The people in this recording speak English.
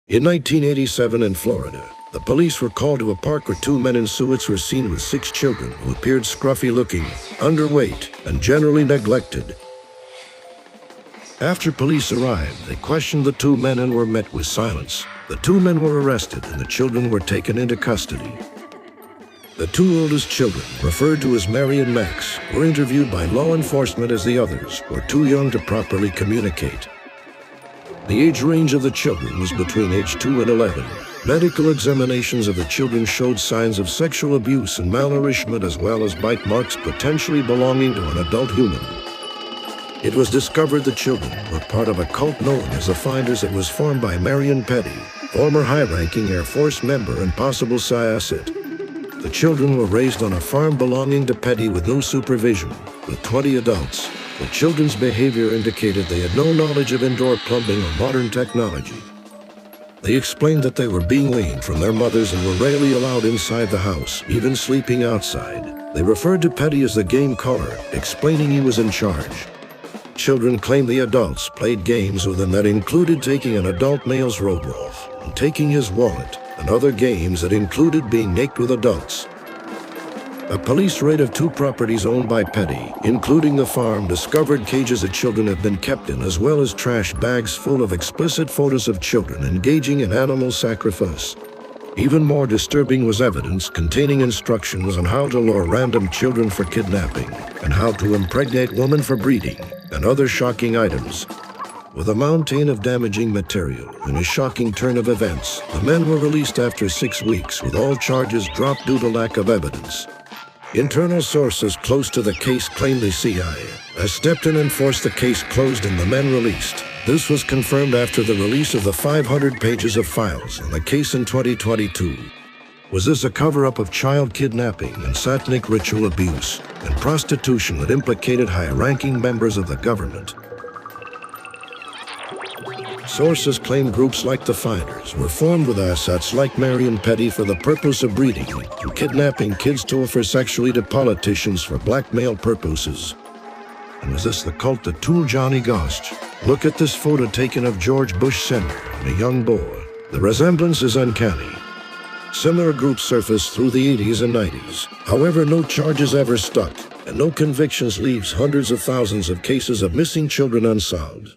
In 1987 in Florida, the police were called to a park where two men in suits were seen with 6 children who appeared scruffy-looking, underweight, and generally neglected. After police arrived, they questioned the 2 men and were met with silence. The 2 men were arrested and the children were taken into custody. The 2 oldest children, referred to as Mary and Max, were interviewed by law enforcement as the others were too young to properly communicate. The age range of the children was between age 2 and 11. Medical examinations of the children showed signs of sexual abuse and malnourishment, as well as bite marks potentially belonging to an adult human. It was discovered the children were part of a cult known as the Finders that was formed by Marion Petty, former high-ranking Air Force member and possible assassin. The children were raised on a farm belonging to Petty with no supervision, with 20 adults. The children's behavior indicated they had no knowledge of indoor plumbing or modern technology. They explained that they were being weaned from their mothers and were rarely allowed inside the house, even sleeping outside. They referred to Petty as the game caller, explaining he was in charge. Children claimed the adults played games with them that included taking an adult male's robe off and taking his wallet, and other games that included being naked with adults. A police raid of 2 properties owned by Petty, including the farm, discovered cages that children had been kept in, as well as trash bags full of explicit photos of children engaging in animal sacrifice. Even more disturbing was evidence containing instructions on how to lure random children for kidnapping and how to impregnate women for breeding, and other shocking items. With a mountain of damaging material and a shocking turn of events, the men were released after 6 weeks, with all charges dropped due to lack of evidence. Internal sources close to the case claimed the CIA has stepped in and forced the case closed and the men released. This was confirmed after the release of the 500 pages of files on the case in 2022. Was this a cover-up of child kidnapping and satanic ritual abuse and prostitution that implicated high-ranking members of the government? Sources claim groups like the Finders were formed with assets like Marion Petty for the purpose of breeding and kidnapping kids to offer sexually to politicians for blackmail purposes. And was this the cult that tooled Johnny Gosch? Look at this photo taken of George Bush Sr. and a young boy. The resemblance is uncanny. Similar groups surfaced through the 80s and 90s. However, no charges ever stuck, and no convictions, leaves hundreds of thousands of cases of missing children unsolved.